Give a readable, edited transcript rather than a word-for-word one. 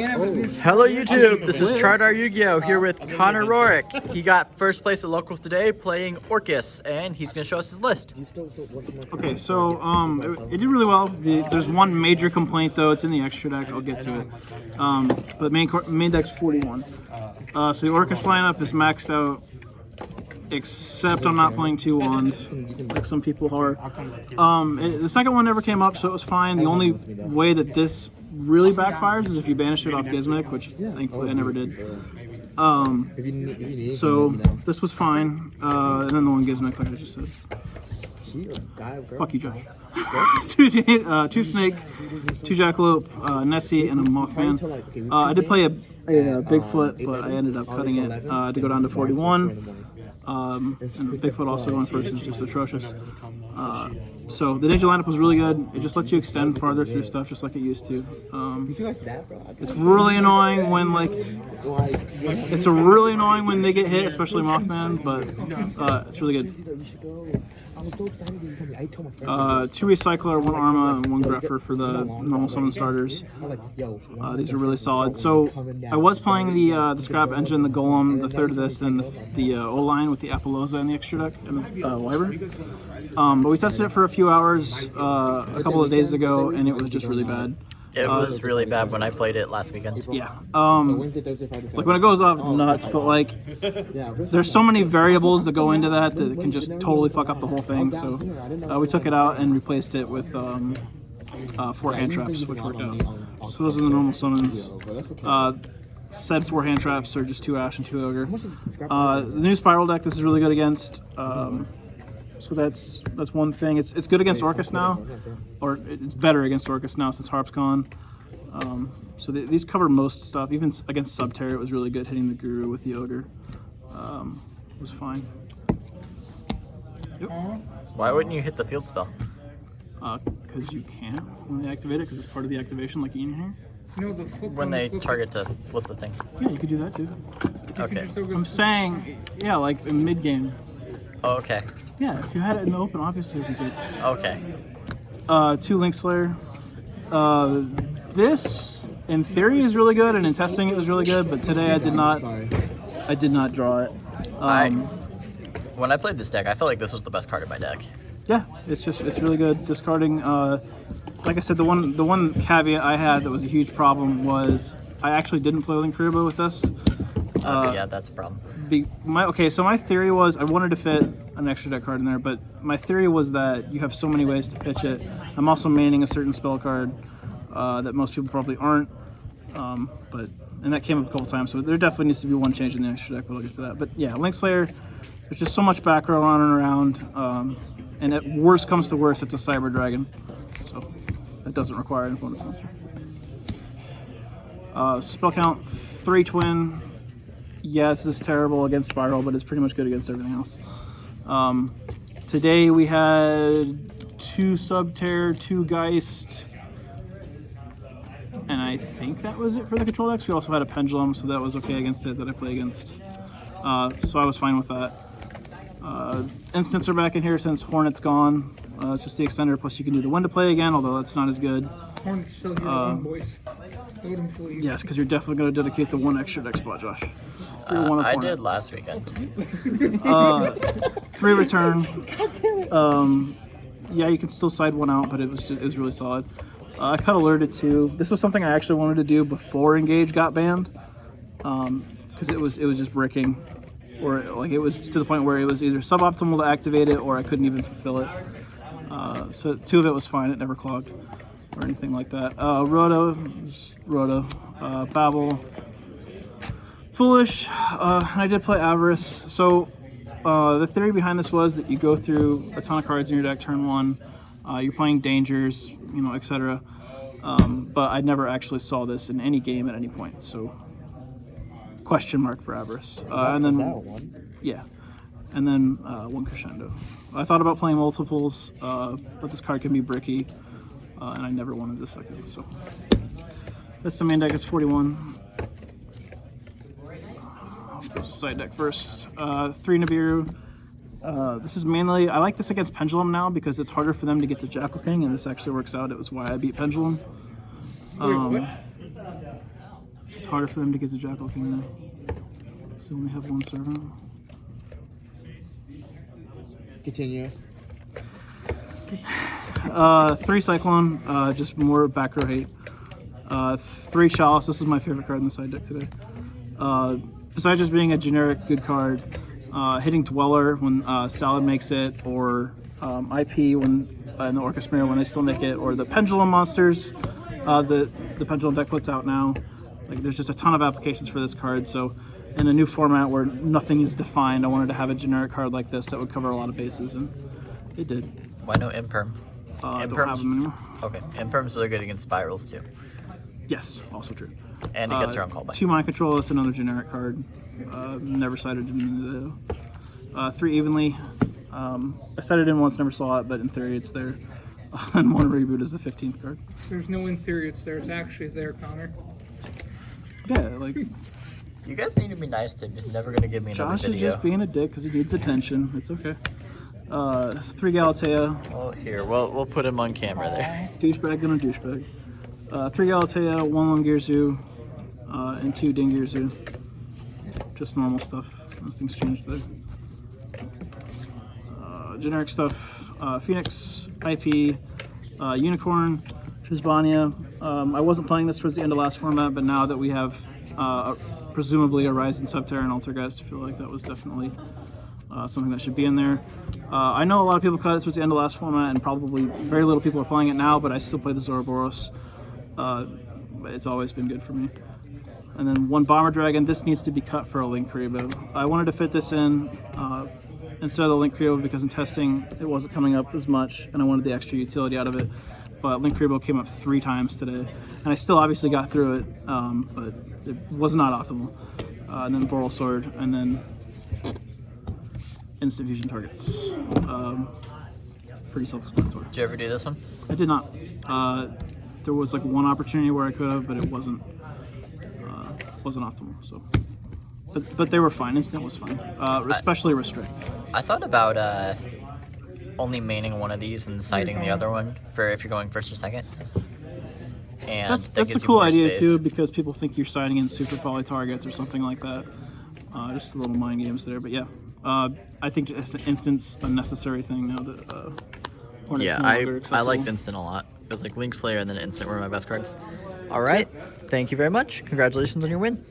Hello YouTube, this is ChardarYuGiOh here with Connor Rorick. He got first place at locals today playing Orcust, and he's going to show us his list. Okay, so it did really well. There's one major complaint though. It's in the extra deck. I'll get to it. But main deck's 41. So the Orcust lineup is maxed out, except I'm not playing 2 wands like some people are. The second one never came up, so it was fine. The only way that this really backfires is if you banish it off Gizmic, which thankfully I never did. So this was fine, and then the one Gizmic, like I just said. Fuck you, Josh. two Snake, 2 Jackalope, Nessie, and a Mothman. I did play a Bigfoot, but I ended up cutting it to go down to 41. And Bigfoot also going first is just atrocious. So the ninja lineup was really good. It just lets you extend farther through stuff just like it used to. It's really annoying when when they get hit, especially Mothman, but it's really good. 2 Recycler, 1 Arma, and 1 Greffer for the normal summon starters. These are really solid. So I was playing the Scrap Engine, the Golem, the third of this, and the O-Line with the Apollosa in the extra deck, and the Wyvern. But we tested it for a few hours a couple of days ago, and it was just really bad. It was really bad when I played it last weekend. Yeah. Like when it goes off, it's nuts, but like there's so many variables that go into that that can just totally fuck up the whole thing. So we took it out and replaced it with 4 hand traps, which worked out. So those are the normal summons. Said 4 hand traps are just 2 Ash and 2 Ogre. The new Spiral deck, this is really good against. So that's one thing. It's good against Orcust now, or it's better against Orcust now since Harp's gone. So these cover most stuff. Even against Subterror, it was really good hitting the Guru with the Ogre. It was fine. Yep. Why wouldn't you hit the field spell? Because you can't when they activate it, because it's part of the activation, like Ian here. When they target to flip the thing. Yeah, you could do that too. Okay. I'm saying, yeah, like in mid game. Oh, okay. Yeah, if you had it in the open, obviously it would be good. Okay. 2 Link Slayer. This, in theory, is really good, and in testing it was really good. But today I did not draw it. When I played this deck, I felt like this was the best card in my deck. Yeah, it's really good. Discarding, like I said, the one caveat I had that was a huge problem was I actually didn't play Link Kuriboh with this. Okay, yeah, that's a problem. So my theory was I wanted to fit an extra deck card in there, but my theory was that you have so many ways to pitch it. I'm also maining a certain spell card that most people probably aren't, and that came up a couple times, so there definitely needs to be one change in the extra deck, but I'll get to that. But yeah, Link Slayer, there's just so much back row running around, and at worst comes to worst, it's a Cyber Dragon, so that doesn't require an opponent's monster. Spell count, 3 Twin. Yeah, this is terrible against Spiral, but it's pretty much good against everything else. Today we had 2 Subterror, 2 Geist, and I think that was it for the control decks. We also had a Pendulum, so that was okay against it that I play against. So I was fine with that. Instants are back in here since Hornet's gone. It's just the extender, plus you can do the When to Play again, although that's not as good. Hornet's still here, boys. Yes, because you're definitely going to dedicate the 1 extra deck spot, Josh. I did last weekend. 3 return. Yeah, you can still side 1 out, but it was really solid. I cut alerted too. This was something I actually wanted to do before Engage got banned, because it was just bricking, or like it was to the point where it was either suboptimal to activate it or I couldn't even fulfill it. So 2 of it was fine. It never clogged or anything like that. Roto, Babel, Foolish, and I did play Avarice. So the theory behind this was that you go through a ton of cards in your deck turn 1, you're playing Dangers, etc. But I never actually saw this in any game at any point, so question mark for Avarice. And then, yeah, and then 1 Crescendo. I thought about playing multiples, but this card can be bricky, and I never wanted the second, so. That's the main deck, it's 41. Side deck first. 3 Nibiru. This is mainly, I like this against Pendulum now because it's harder for them to get to Jackal King, and this actually works out. It was why I beat Pendulum. harder for them to get the Jackal King now. So we only have one servant. Continue. 3 Cyclone, just more back row hate. 3 Chalice, this is my favorite card in the side deck today. Besides just being a generic good card, hitting Dweller when Salad makes it, or IP when in the Orcust Mirror when they still make it, or the Pendulum monsters the Pendulum deck puts out now. Like, there's just a ton of applications for this card, so in a new format where nothing is defined, I wanted to have a generic card like this that would cover a lot of bases, and it did. Why no Imperm? I don't have them anymore. Okay, Imperms are good against Spirals too. Yes, also true. And it gets her own callback. 2 Mind Control, that's another generic card. Never cited in the 3 Evenly. I cited in once, never saw it, but in theory it's there. And 1 Reboot is the 15th card. There's no in theory it's there. It's actually there, Connor. Yeah, like, You guys need to be nice to him. He's never gonna give me another Josh is video. just being a dick because he needs attention. It's okay. 3 Galatea. Well, here, we'll put him on camera there. Douchebag gonna douchebag. 3 Galatea, 1 Lungirzu, and 2 Dingirzu. Just normal stuff. Nothing's changed there. Generic stuff. Phoenix, IP, Unicorn, Trisbania. I wasn't playing this towards the end of last format, but now that we have presumably a Rise in Subterra and Altergeist, I feel like that was definitely something that should be in there. I know a lot of people cut it towards the end of last format, and probably very little people are playing it now, but I still play the Zoroboros. It's always been good for me. And then 1 Bomber Dragon. This needs to be cut for a Link Kuriboh. I wanted to fit this in instead of the Link Kuriboh because in testing it wasn't coming up as much, and I wanted the extra utility out of it. But Link Kuriboh came up 3 times today, and I still obviously got through it, but it was not optimal. And then Boral Sword, and then instant fusion targets. Pretty self-explanatory. Did you ever do this one? I did not. There was like 1 opportunity where I could have, but it wasn't optimal. So, but they were fine. Instant was fine, especially restrict. I thought about only maining one of these and citing the other one for if you're going first or second. And That's that a gives you cool more idea space. too, because people think you're siding in super poly targets or something like that. Just a little mind games there, but yeah. I think just instant's a necessary thing now that Hornet's Yeah, no longer I accessible. liked instant a lot. It was like Link Slayer and then instant were my best cards. All right, thank you very much. Congratulations on your win.